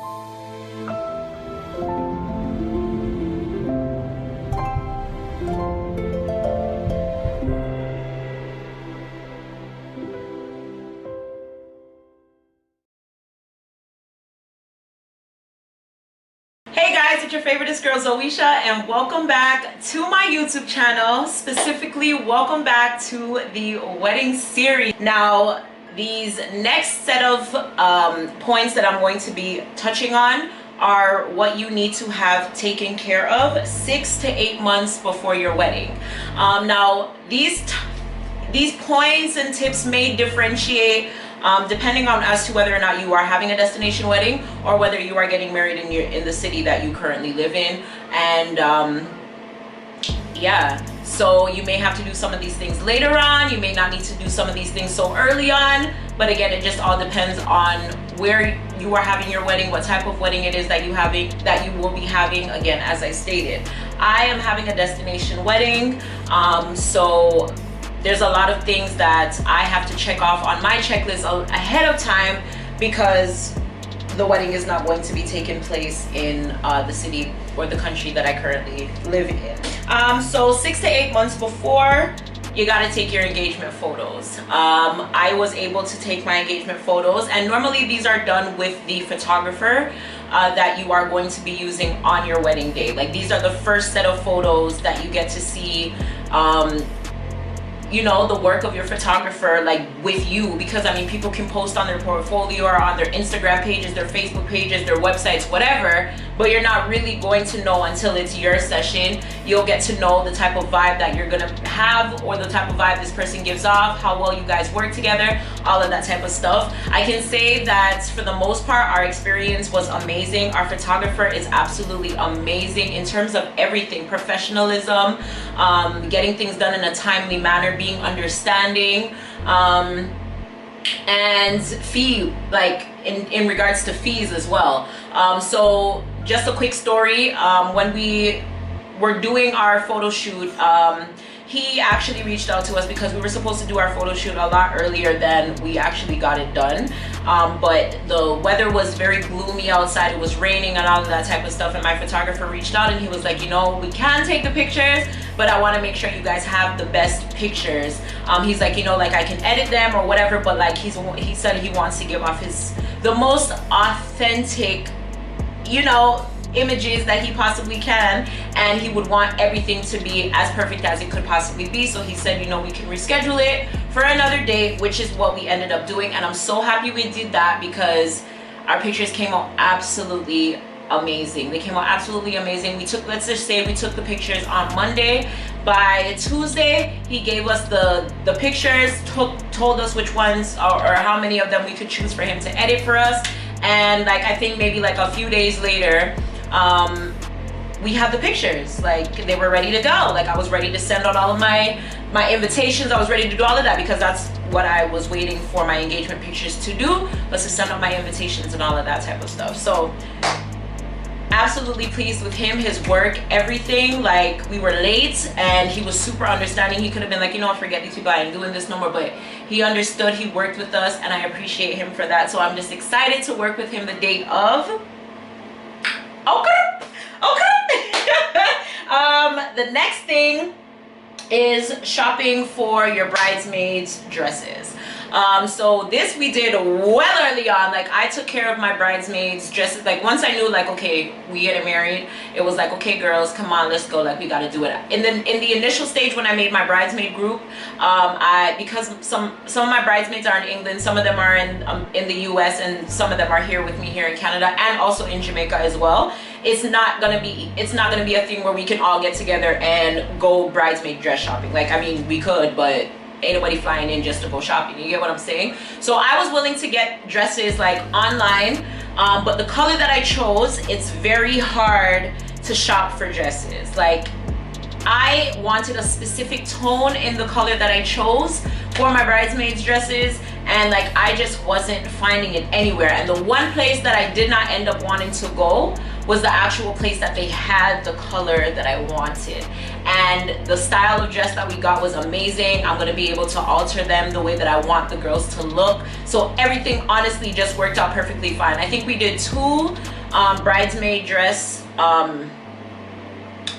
Hey guys, it's your favoriteest girl Zoeshaaa, and welcome back to my YouTube channel. Specifically, welcome back to the wedding series. Now, these next set of points that I'm going to be touching on are what you need to have taken care of 6 to 8 months before your wedding. Now, these points and tips may differentiate depending on as to whether or not you are having a destination wedding or whether you are getting married in the city that you currently live in. And yeah, so you may have to do some of these things later on. You may not need to do some of these things so early on, but again, it just all depends on where you are having your wedding, what type of wedding it is that you will be having. Again, as I stated, I am having a destination wedding, so there's a lot of things that I have to check off on my checklist ahead of time, because the wedding is not going to be taking place in the city or the country that I currently live in. So 6 to 8 months before, you got to take your engagement photos. I was able to take my engagement photos, and normally these are done with the photographer that you are going to be using on your wedding day. Like, these are the first set of photos that you get to see you know, the work of your photographer, like, with you, because I mean, people can post on their portfolio or on their Instagram pages, their Facebook pages, their websites, whatever, but you're not really going to know until it's your session. You'll get to know the type of vibe that you're gonna have, or the type of vibe this person gives off, how well you guys work together, all of that type of stuff. I can say that for the most part, our experience was amazing. Our photographer is absolutely amazing in terms of everything: professionalism, getting things done in a timely manner, being understanding, and fee, like in regards to fees as well. So just a quick story, when we were doing our photo shoot, he actually reached out to us because we were supposed to do our photo shoot a lot earlier than we actually got it done, but the weather was very gloomy outside. It was raining and all of that type of stuff, and my photographer reached out and he was like, you know, we can take the pictures, but I want to make sure you guys have the best pictures. He's like, you know, like, I can edit them or whatever, but like, he said he wants to give off the most authentic, you know, images that he possibly can, and he would want everything to be as perfect as it could possibly be. So he said, you know, we can reschedule it for another date, which is what we ended up doing, and I'm so happy we did that because our pictures came out absolutely amazing. They came out absolutely amazing. Let's just say we took the pictures on Monday. By Tuesday, he gave us the pictures, told us which ones or how many of them we could choose for him to edit for us, and like, I think maybe like a few days later, we had the pictures. Like, they were ready to go. Like, I was ready to send out all of my invitations. I was ready to do all of that because that's what I was waiting for my engagement pictures to do, was to send out my invitations and all of that type of stuff. So absolutely pleased with him, his work, everything. Like, we were late and he was super understanding. He could have been like, you know, forget these people, I ain't doing this no more, but he understood, he worked with us, and I appreciate him for that. So I'm just excited to work with him the day of. Okay. The next thing is shopping for your bridesmaids dresses. So this we did well early on. Like, I took care of my bridesmaids dresses. Like, once I knew, like, okay, we getting married, it was like, okay girls, come on, let's go. Like, we got to do it. And then in the initial stage, when I made my bridesmaid group, because some of my bridesmaids are in England, some of them are in the US, and some of them are here with me here in Canada, and also in Jamaica as well. It's not gonna be a thing where we can all get together and go bridesmaid dress shopping. Like, I mean, we could, but ain't nobody flying in just to go shopping. You get what I'm saying? So I was willing to get dresses like online, but the color that I chose, it's very hard to shop for dresses. Like, I wanted a specific tone in the color that I chose for my bridesmaids dresses, and like, I just wasn't finding it anywhere. And the one place that I did not end up wanting to go was the actual place that they had the color that I wanted. And the style of dress that we got was amazing. I'm gonna be able to alter them the way that I want the girls to look. So everything honestly just worked out perfectly fine. I think we did 2 bridesmaid dress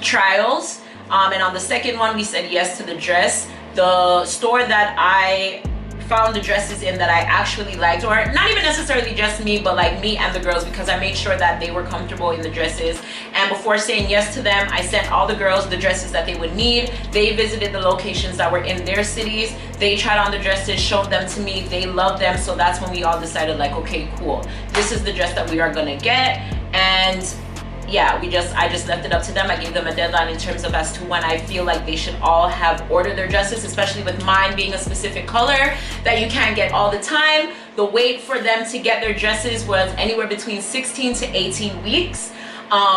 trials. And on the second one, we said yes to the dress. The store that I found the dresses in that I actually liked, or not even necessarily just me, but like me and the girls, because I made sure that they were comfortable in the dresses. And before saying yes to them, I sent all the girls the dresses that they would need. They visited the locations that were in their cities. They tried on the dresses, showed them to me. They loved them. So that's when we all decided, like, okay, cool, this is the dress that we are gonna get. And yeah, I just left it up to them. I gave them a deadline in terms of as to when I feel like they should all have ordered their dresses, especially with mine being a specific color that you can't get all the time. The wait for them to get their dresses was anywhere between 16 to 18 weeks.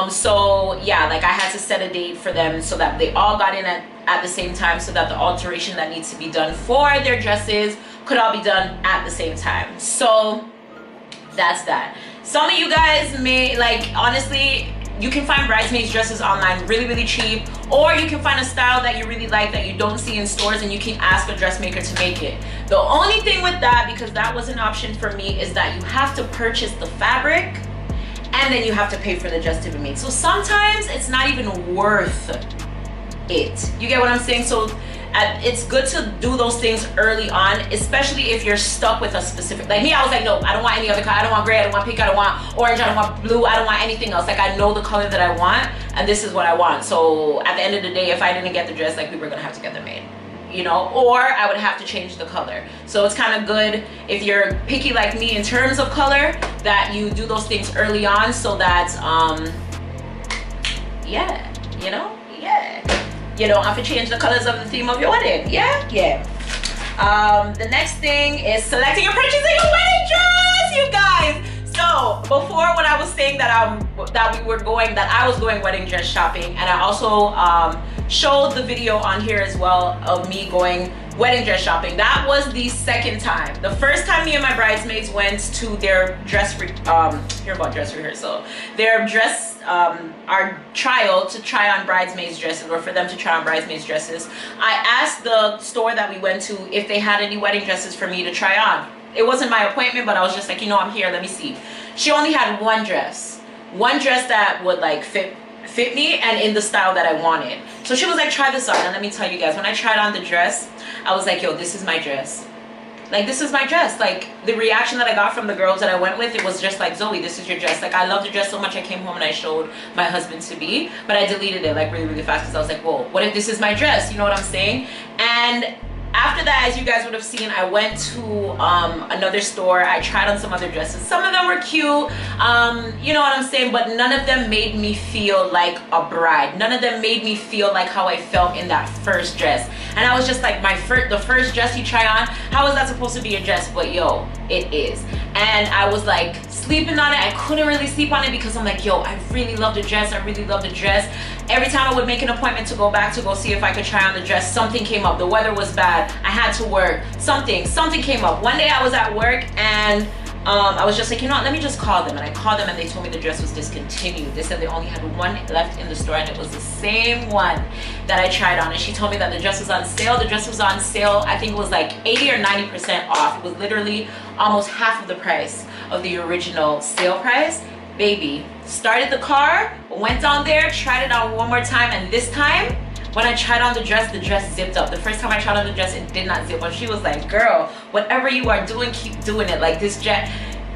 So yeah, like I had to set a date for them so that they all got in at the same time, so that the alteration that needs to be done for their dresses could all be done at the same time. So that's that. Some of you guys may, like, honestly, you can find bridesmaids dresses online really cheap, or you can find a style that you really like that you don't see in stores and you can ask a dressmaker to make it. The only thing with that, because that was an option for me, is that you have to purchase the fabric and then you have to pay for the dress to be made. So sometimes it's not even worth it. You get what I'm saying? So it's good to do those things early on, especially if you're stuck with a specific, like me, I was like, no, I don't want any other color. I don't want gray, I don't want pink, I don't want orange, I don't want blue, I don't want anything else. Like, I know the color that I want and this is what I want. So at the end of the day, if I didn't get the dress, like, we were gonna have to get them made, you know, or I would have to change the color. So it's kind of good if you're picky like me in terms of color, that you do those things early on, so that yeah, you know, yeah, you don't have to change the colors of the theme of your wedding. Yeah. The next thing is selecting and purchasing a wedding dress, you guys. So before, when I was saying that I was going wedding dress shopping, and I also showed the video on here as well of me going wedding dress shopping. That was the second time. The first time me and my bridesmaids went to their our trial to try on bridesmaids dresses, or for them to try on bridesmaids dresses. I asked the store that we went to if they had any wedding dresses for me to try on. It wasn't my appointment, but I was just like, you know, I'm here, let me see. She only had one dress that would like fit me and in the style that I wanted. So she was like, try this on. And let me tell you guys, when I tried on the dress, I was like, yo, this is my dress. Like, this is my dress. Like, the reaction that I got from the girls that I went with, it was just like, Zoe, this is your dress. Like, I love the dress so much, I came home and I showed my husband to be, but I deleted it like really fast, because I was like, whoa, what if this is my dress? You know what I'm saying? And after that, as you guys would have seen, I went to another store. I tried on some other dresses. Some of them were cute, you know what I'm saying, but none of them made me feel like a bride. None of them made me feel like how I felt in that first dress. And I was just like, the first dress you try on, how is that supposed to be a dress? But yo, it is. And I was like sleeping on it. I couldn't really sleep on it because I'm like, yo, I really love the dress. I really love the dress. Every time I would make an appointment to go back to go see if I could try on the dress, something came up. The weather was bad. I had to work. Something came up. One day I was at work and I was just like, you know what, let me just call them. And I called them and they told me the dress was discontinued. They said they only had one left in the store, and it was the same one that I tried on. And she told me that the dress was on sale. The dress was on sale, I think it was like 80 or 90% off. It was literally almost half of the price of the original sale price. Baby, started the car, went down there, tried it on one more time, and this time when I tried on the dress zipped up. The first time I tried on the dress, it did not zip up. She was like, girl, whatever you are doing, keep doing it. Like, this dress,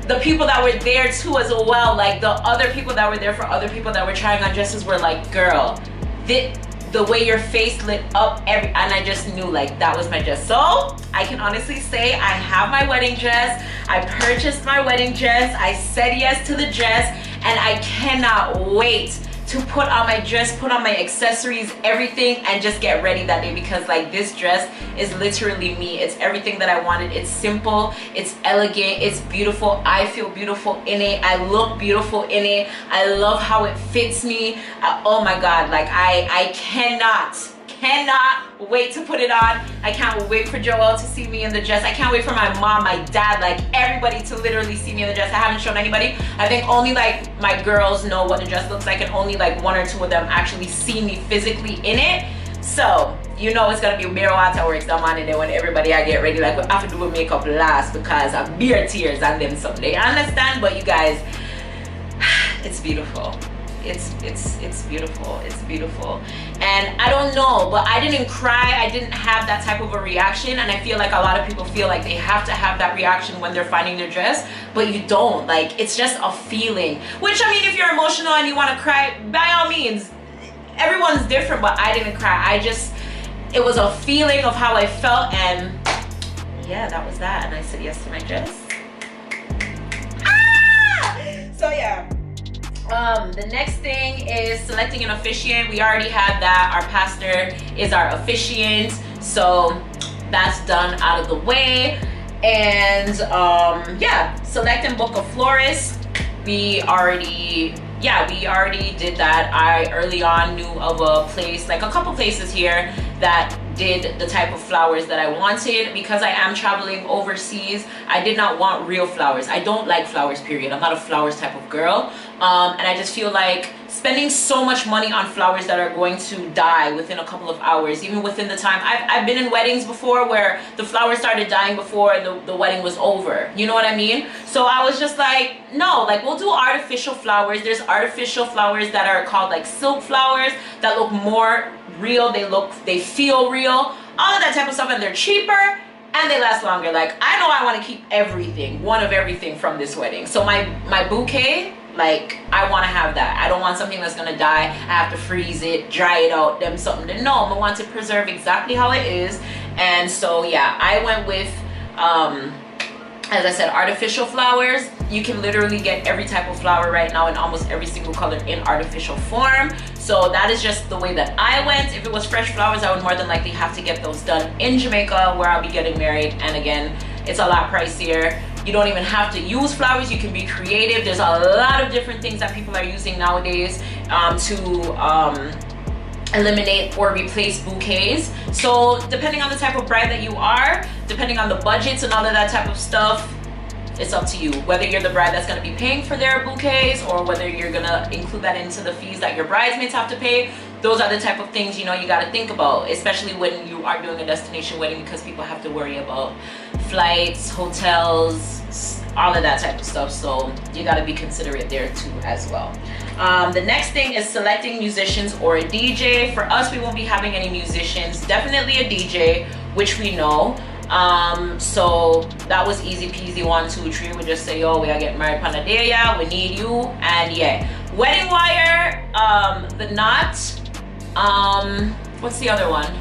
the people that were there too as well, like the other people that were there for other people that were trying on dresses were like, girl, the way your face lit up, and I just knew like that was my dress. So I can honestly say I have my wedding dress. I purchased my wedding dress. I said yes to the dress, and I cannot wait to put on my dress, put on my accessories, everything, and just get ready that day, because like this dress is literally me. It's everything that I wanted. It's simple, it's elegant, it's beautiful. I feel beautiful in it. I look beautiful in it. I love how it fits me. Oh my God, like I cannot cannot wait to put it on. I can't wait for Joel to see me in the dress. I can't wait for my mom, my dad, like everybody to literally see me in the dress. I haven't shown anybody. I think only like my girls know what the dress looks like, and only like 1 or 2 of them actually see me physically in it. So you know it's gonna be mere waterworks that morning there when everybody I get ready, like we have to do a makeup last because of beer tears and them someday. I understand, but you guys, it's beautiful. It's beautiful. It's beautiful. And I don't know, but I didn't cry. I didn't have that type of a reaction, and I feel like a lot of people feel like they have to have that reaction when they're finding their dress, but you don't. Like, it's just a feeling, which, I mean, if you're emotional and you want to cry, by all means, everyone's different, but I didn't cry. It was a feeling of how I felt, and yeah, that was that. And I said yes to my dress. So yeah. The next thing is selecting an officiant. We already had that. Our pastor is our officiant, so that's done out of the way. And yeah, select and book a florist. We already did that. I early on knew of a place, like a couple places here, that did the type of flowers that I wanted. Because I am traveling overseas, I did not want real flowers. I don't like flowers, period. I'm not a flowers type of girl. And I just feel like spending so much money on flowers that are going to die within a couple of hours, even within the time. I've been in weddings before where the flowers started dying before the wedding was over. You know what I mean? So I was just like, no, like we'll do artificial flowers. There's artificial flowers that are called like silk flowers that look more real. They feel real, all of that type of stuff, and they're cheaper and they last longer. Like, I know I want to keep everything, one of everything from this wedding. So my bouquet, like, I want to have that. I don't want something that's gonna die. I have to freeze it, dry it out, them something to know. I want to preserve exactly how it is. And so yeah, I went with as I said, artificial flowers. You can literally get every type of flower right now in almost every single color in artificial form. So that is just the way that I went. If it was fresh flowers, I would more than likely have to get those done in Jamaica, where I'll be getting married. And again, it's a lot pricier. You don't even have to use flowers. You can be creative. There's a lot of different things that people are using nowadays to eliminate or replace bouquets. So depending on the type of bride that you are, depending on the budgets and all of that type of stuff, it's up to you whether you're the bride that's going to be paying for their bouquets or whether you're going to include that into the fees that your bridesmaids have to pay. Those are the type of things, you know, you got to think about, especially when you are doing a destination wedding, because people have to worry about flights, hotels, all of that type of stuff. So you got to be considerate there too as well. The next thing is selecting musicians or a DJ. For us, we won't be having any musicians, definitely a DJ, which we know. So that was easy peasy, 1 2 3. We just say, yo, we are getting married Panadea, we need you. And yeah, wedding wire, the knot, what's the other one?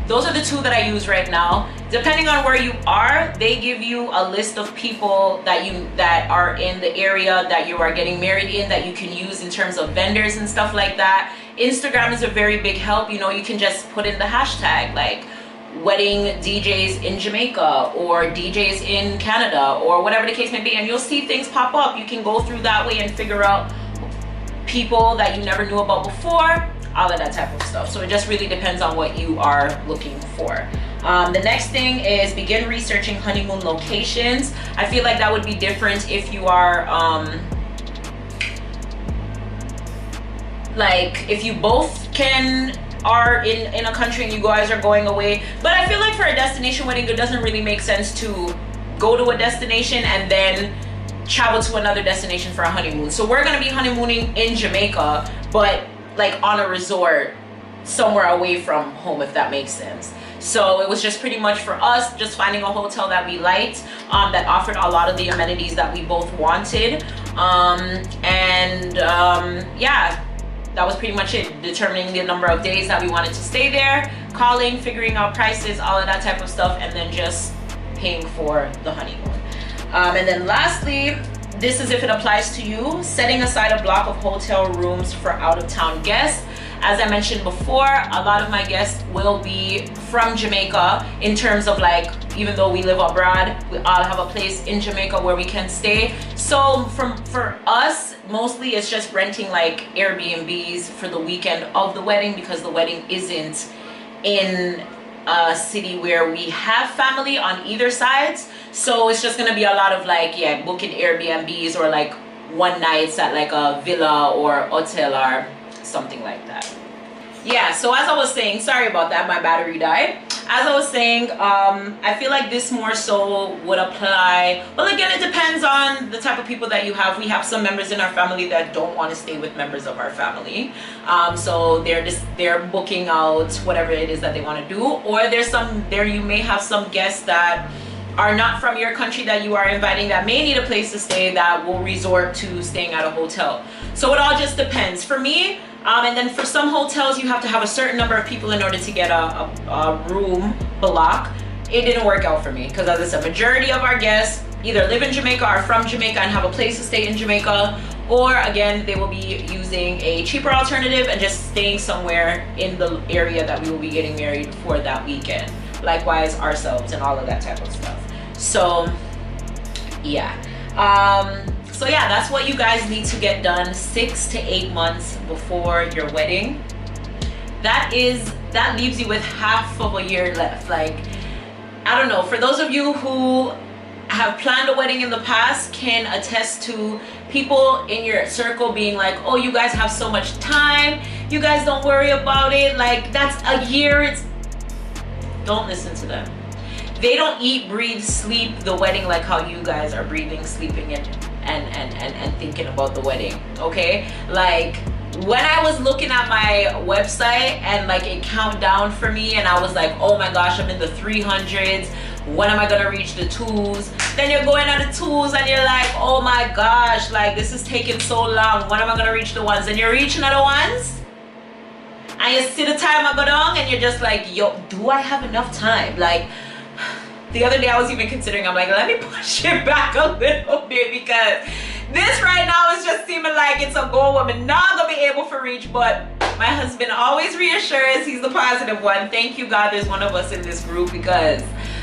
Those are the 2 that I use right now. Depending on where you are, they give you a list of people that are in the area that you are getting married in, that you can use in terms of vendors and stuff like that. Instagram is a very big help. You know, you can just put in the hashtag like wedding DJs in Jamaica or DJs in Canada or whatever the case may be, and you'll see things pop up. You can go through that way and figure out people that you never knew about before, all of that type of stuff. So it just really depends on what you are looking for. The next thing is begin researching honeymoon locations. I feel like that would be different if you are like if you both are in a country and you guys are going away. But I feel like for a destination wedding, it doesn't really make sense to go to a destination and then travel to another destination for a honeymoon. So we're gonna be honeymooning in Jamaica, but like on a resort somewhere away from home, if that makes sense. So it was just pretty much for us just finding a hotel that we liked, that offered a lot of the amenities that we both wanted. Yeah, that was pretty much it. Determining the number of days that we wanted to stay there, calling, figuring out prices, all of that type of stuff, and then just paying for the honeymoon. And then lastly, this is if it applies to you, setting aside a block of hotel rooms for out-of-town guests. As I mentioned before, a lot of my guests will be from Jamaica, in terms of like, even though we live abroad, we all have a place in Jamaica where we can stay. So for us, mostly it's just renting like Airbnbs for the weekend of the wedding, because the wedding isn't in a city where we have family on either sides. So it's just gonna be a lot of like, yeah, booking Airbnbs or like one nights at like a villa or hotel or something like that. Yeah, so as I was saying, sorry about that, my battery died. As I was saying, I feel like this more so would apply, well, again, it depends on the type of people that you have. We have some members in our family that don't want to stay with members of our family, so they're booking out whatever it is that they want to do. Or you may have some guests that are not from your country that you are inviting that may need a place to stay, that will resort to staying at a hotel. So it all just depends. For me, and then for some hotels, you have to have a certain number of people in order to get a room block. It didn't work out for me because, as I said, majority of our guests either live in Jamaica or from Jamaica and have a place to stay in Jamaica, or again, they will be using a cheaper alternative and just staying somewhere in the area that we will be getting married for that weekend. Likewise, ourselves and all of that type of stuff. So yeah. So yeah, that's what you guys need to get done 6 to 8 months before your wedding. That leaves you with half of a year left. Like, I don't know, for those of you who have planned a wedding in the past can attest to people in your circle being like, oh, you guys have so much time, you guys don't worry about it, like that's a year. Don't listen to them. They don't eat, breathe, sleep the wedding like how you guys are breathing, sleeping, and thinking about the wedding. Okay, like when I was looking at my website and like it count down for me and I was like, oh my gosh, I'm in the 300s, when am I gonna reach the 2s? Then you're going on the 2s and you're like, oh my gosh, like this is taking so long, when am I gonna reach the 1s? And you're reaching the 1s and you see the time I go down and you're just like, yo, do I have enough time? Like, the other day I was even considering, I'm like, let me push it back a little bit, because this right now is just seeming like it's a goal I'm not gonna be able to reach. But my husband always reassures, he's the positive one. Thank you, God, there's one of us in this group, because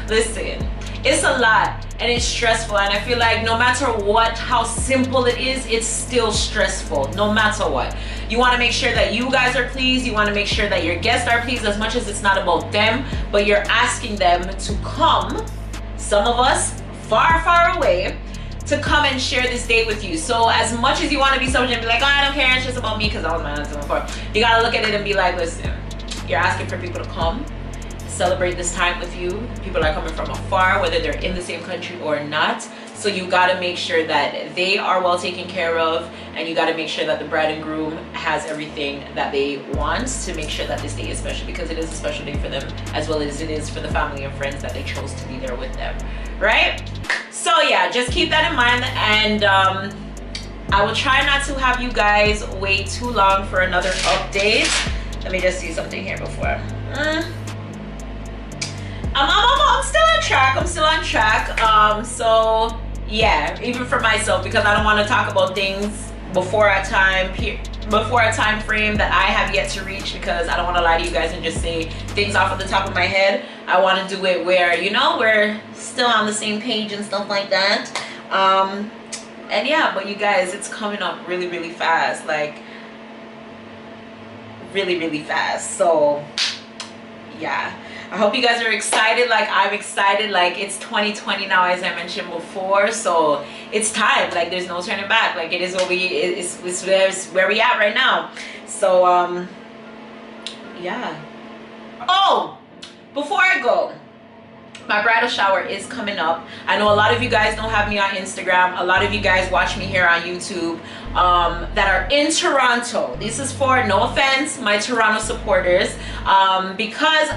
listen, it's a lot and it's stressful, and I feel like no matter what, how simple it is, it's still stressful no matter what. You want to make sure that you guys are pleased, you want to make sure that your guests are pleased, as much as it's not about them, but you're asking them to come, some of us far away, to come and share this day with you. So as much as you want to be someone and be like, oh, I don't care, it's just about me, because I was my husband before, you gotta look at it and be like, listen, you're asking for people to come celebrate this time with you. People are coming from afar, whether they're in the same country or not. So you got to make sure that they are well taken care of, and you got to make sure that the bride and groom has everything that they want to make sure that this day is special, because it is a special day for them, as well as it is for the family and friends that they chose to be there with them, right? So yeah, just keep that in mind, and I will try not to have you guys wait too long for another update. Let me just see something here before. I'm still on track. I'm still on track. So yeah, even for myself, because I don't want to talk about things before a time frame that I have yet to reach, because I don't want to lie to you guys and just say things off of the top of my head. I want to do it where, you know, we're still on the same page and stuff like that. And yeah, but you guys, it's coming up really fast, like really fast. So yeah, I hope you guys are excited like I'm excited. Like, it's 2020 now, as I mentioned before, so it's time. Like, there's no turning back. Like, it is what it's where we at right now. So yeah. Oh, before I go, my bridal shower is coming up. I know a lot of you guys don't have me on Instagram. A lot of you guys watch me here on YouTube that are in Toronto. This is for, no offense, my Toronto supporters, because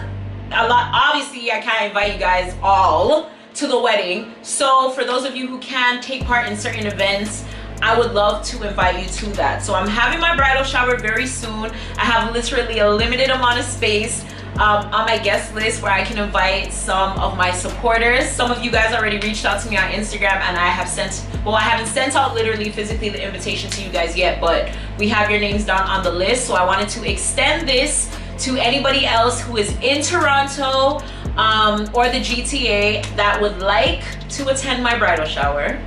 obviously I can't invite you guys all to the wedding. So for those of you who can take part in certain events, I would love to invite you to that. So I'm having my bridal shower very soon. I have literally a limited amount of space on my guest list where I can invite some of my supporters. Some of you guys already reached out to me on Instagram, and I haven't sent out literally physically the invitation to you guys yet, but we have your names down on the list. So I wanted to extend this to anybody else who is in Toronto, or the GTA that would like to attend my bridal shower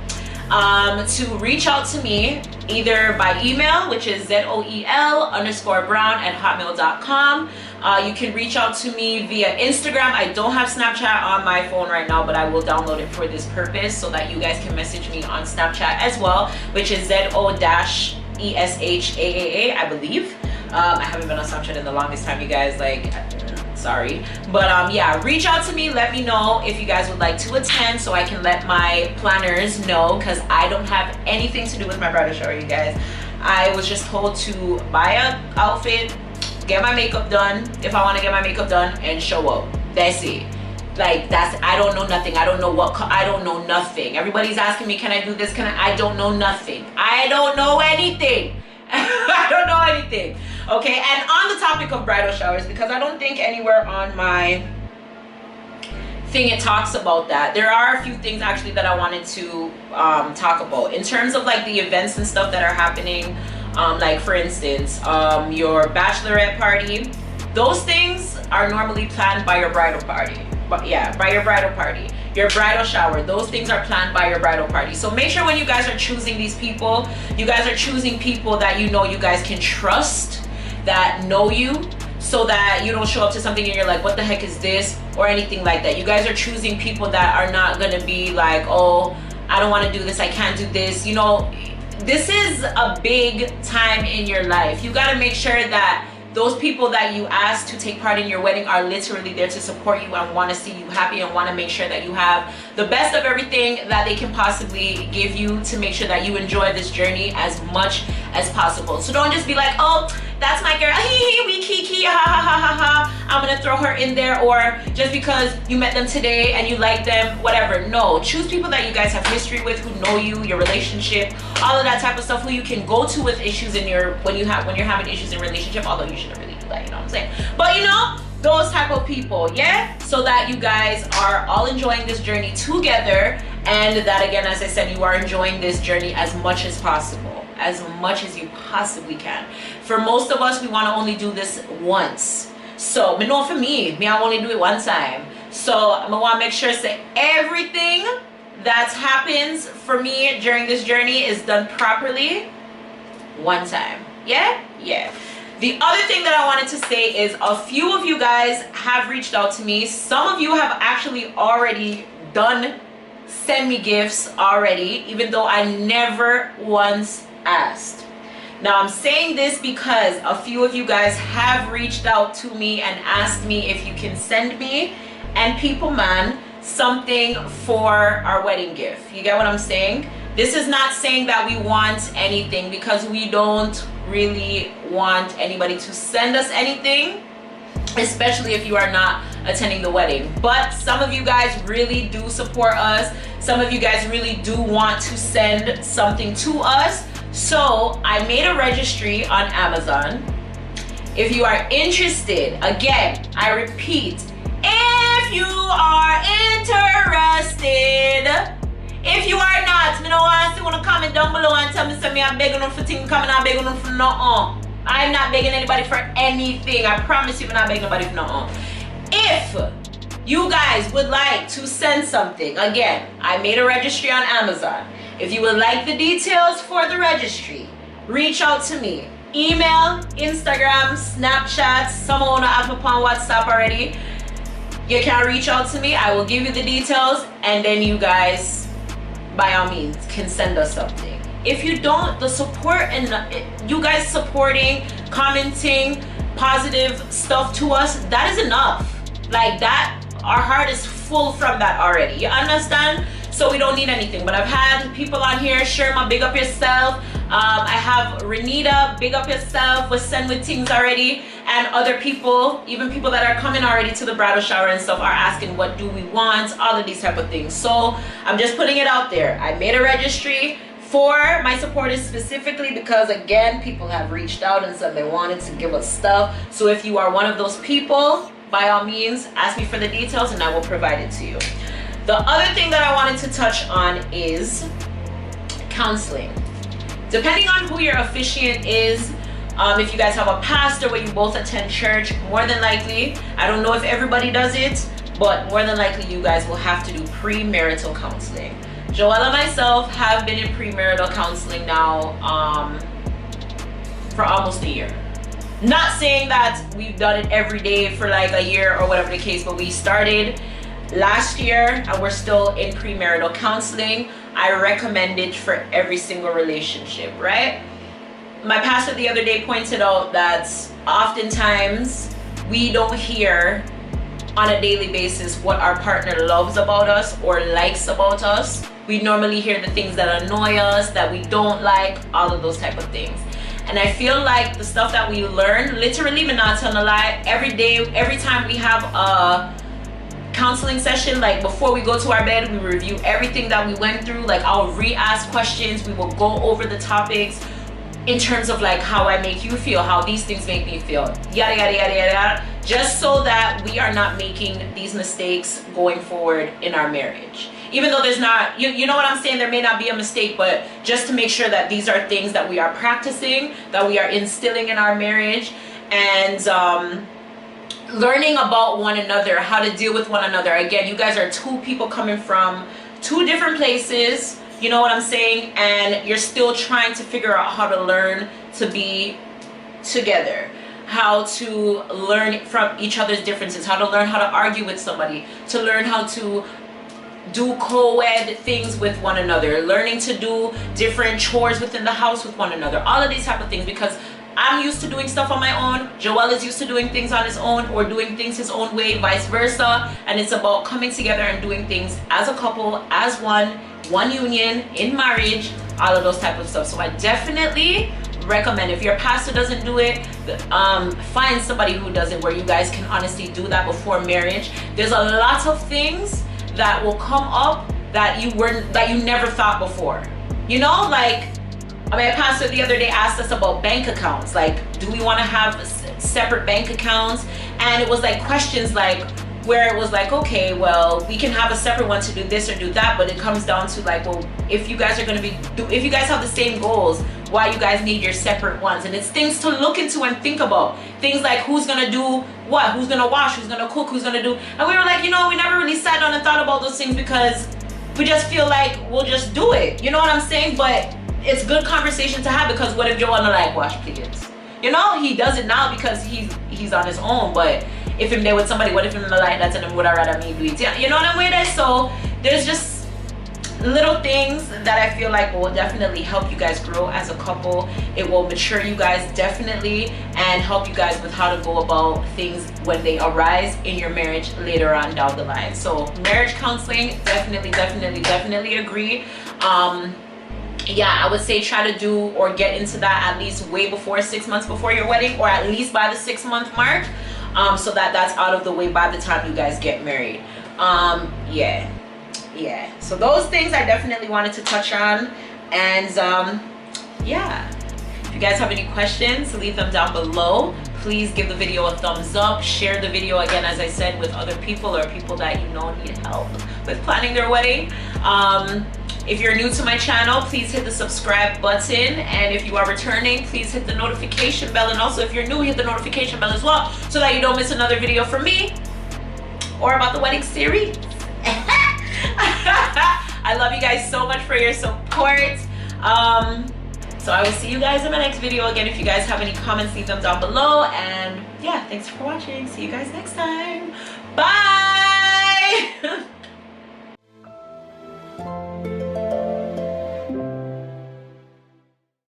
to reach out to me either by email, which is zoel_brown@hotmail.com. You can reach out to me via Instagram. I don't have Snapchat on my phone right now, but I will download it for this purpose so that you guys can message me on Snapchat as well, which is ZO-ESHAAA, I believe. I haven't been on Snapchat in the longest time, you guys, like, sorry. But yeah, reach out to me, let me know if you guys would like to attend so I can let my planners know, because I don't have anything to do with my bridal shower, you guys. I was just told to buy an outfit, get my makeup done if I want to get my makeup done, and show up. That's it. Like, that's, I don't know nothing. I don't know what, I don't know nothing. Everybody's asking me, can I do this? I don't know nothing. I don't know anything. I don't know anything. Okay, and on the topic of bridal showers, because I don't think anywhere on my thing it talks about that, there are a few things actually that I wanted to talk about in terms of like the events and stuff that are happening. Like for instance, your bachelorette party, those things are normally planned by your bridal party. But yeah, by your bridal party. Your bridal shower, those things are planned by your bridal party. So make sure when you guys are choosing these people, you guys are choosing people that you know you guys can trust, that know you, so that you don't show up to something and you're like, what the heck is this, or anything like that. You guys are choosing people that are not gonna be like, oh, I don't want to do this, I can't do this. You know, this is a big time in your life. You got to make sure that those people that you ask to take part in your wedding are literally there to support you and want to see you happy and want to make sure that you have the best of everything that they can possibly give you to make sure that you enjoy this journey as much as possible. So don't just be like, oh, that's my girl, we kiki, ha ha ha ha ha, I'm gonna throw her in there, or just because you met them today and you like them, whatever. No, choose people that you guys have history with, who know you, your relationship, all of that type of stuff, who you can go to with issues in your, when you're having issues in relationship, although you shouldn't really do that, you know what I'm saying? But you know, those type of people, yeah? So that you guys are all enjoying this journey together, and that again, as I said, you are enjoying this journey as much as possible, as much as you possibly can. For most of us, we want to only do this once. So, but no, for me, I only do it one time. So I want to make sure that everything that happens for me during this journey is done properly one time. Yeah? Yeah. The other thing that I wanted to say is a few of you guys have reached out to me. Some of you have actually already send me gifts already, even though I never once asked. Now I'm saying this because a few of you guys have reached out to me and asked me if you can send me and people man something for our wedding gift. You get what I'm saying? This is not saying that we want anything, because we don't really want anybody to send us anything, especially if you are not attending the wedding. But some of you guys really do support us. Some of you guys really do want to send something to us. So I made a registry on Amazon. If you are interested, again, I repeat, if you are interested. If you are not, me no want to see, comment down below and tell me something. I'm begging them for things coming, I'm begging them for nothing. I'm not begging anybody for anything. I promise you, I'm not begging nobody for nothing. If you guys would like to send something, again, I made a registry on Amazon. If you would like the details for the registry, reach out to me. Email, Instagram, Snapchat, someone wanna add upon WhatsApp already. You can reach out to me. I will give you the details, and then you guys, by all means, can send us something. If you don't, the support and you guys supporting, commenting, positive stuff to us, that is enough. Like that, our heart is full from that already. You understand? So we don't need anything. But I've had people on here, Sherma, big up yourself. I have Renita, big up yourself, was sent with things already. And other people, even people that are coming already to the bridal shower and stuff, are asking what do we want, all of these type of things. So I'm just putting it out there. I made a registry for my supporters specifically because, again, people have reached out and said they wanted to give us stuff. So if you are one of those people, by all means, ask me for the details and I will provide it to you. The other thing that I wanted to touch on is counseling. Depending on who your officiant is, if you guys have a pastor where you both attend church, more than likely, I don't know if everybody does it, but more than likely you guys will have to do premarital counseling. Joelle and myself have been in premarital counseling now for almost a year. Not saying that we've done it every day for like a year or whatever the case, but we started last year and we're still in premarital counseling. I recommend it for every single relationship, right? My pastor the other day pointed out that oftentimes we don't hear on a daily basis what our partner loves about us or likes about us. We normally hear the things that annoy us, that we don't like, all of those type of things. And I feel like the stuff that we learn, literally, but not telling a lie, every day, every time we have a counseling session, like before we go to our bed, we review everything that we went through. Like I'll re-ask questions, we will go over the topics in terms of like how I make you feel, how these things make me feel, yada yada yada yada, just so that we are not making these mistakes going forward in our marriage. Even though there's not, you know what I'm saying, there may not be a mistake, but just to make sure that these are things that we are practicing, that we are instilling in our marriage, and learning about one another, how to deal with one another. Again, you guys are two people coming from two different places, you know what I'm saying, and you're still trying to figure out how to learn to be together, how to learn from each other's differences, how to learn how to argue with somebody, to learn how to do co-ed things with one another, learning to do different chores within the house with one another, all of these type of things, because I'm used to doing stuff on my own, Joel is used to doing things on his own or doing things his own way, vice versa. And it's about coming together and doing things as a couple, as one union, in marriage, all of those type of stuff. So I definitely recommend, if your pastor doesn't do it, find somebody who does it, where you guys can honestly do that before marriage. There's a lot of things that will come up that you never thought before. You know, like, I mean, a pastor the other day asked us about bank accounts. Like, do we want to have separate bank accounts? And it was like questions like, where it was like, okay, well, we can have a separate one to do this or do that, but it comes down to like, well, if you guys are going to be, if you guys have the same goals, why you guys need your separate ones? And it's things to look into and think about. Things like who's going to do what, who's going to wash, who's going to cook, who's going to do. And we were like, you know, we never really sat down and thought about those things because we just feel like we'll just do it. You know what I'm saying? But it's good conversation to have, because what if Joe wanna like wash plates? You know, he does it now because he's on his own, but if him there with somebody, what if him like that and him would I rather me do it? Yeah, you know what I'm with? So there's just little things that I feel like will definitely help you guys grow as a couple. It will mature you guys definitely and help you guys with how to go about things when they arise in your marriage later on down the line. So marriage counseling, definitely agree. Yeah, I would say try to do or get into that at least way before 6 months before your wedding, or at least by the 6-month mark, so that that's out of the way by the time you guys get married. Yeah, so those things I definitely wanted to touch on. And yeah, if you guys have any questions, leave them down below. Please give the video a thumbs up, share the video, again, as I said, with other people or people that you know need help with planning their wedding. If you're new to my channel, please hit the subscribe button, and if you are returning, please hit the notification bell. And also, if you're new, hit the notification bell as well, so that you don't miss another video from me or about the wedding series. I love you guys so much for your support. So I will see you guys in my next video. Again, if you guys have any comments, leave them down below. And yeah, thanks for watching. See you guys next time. Bye.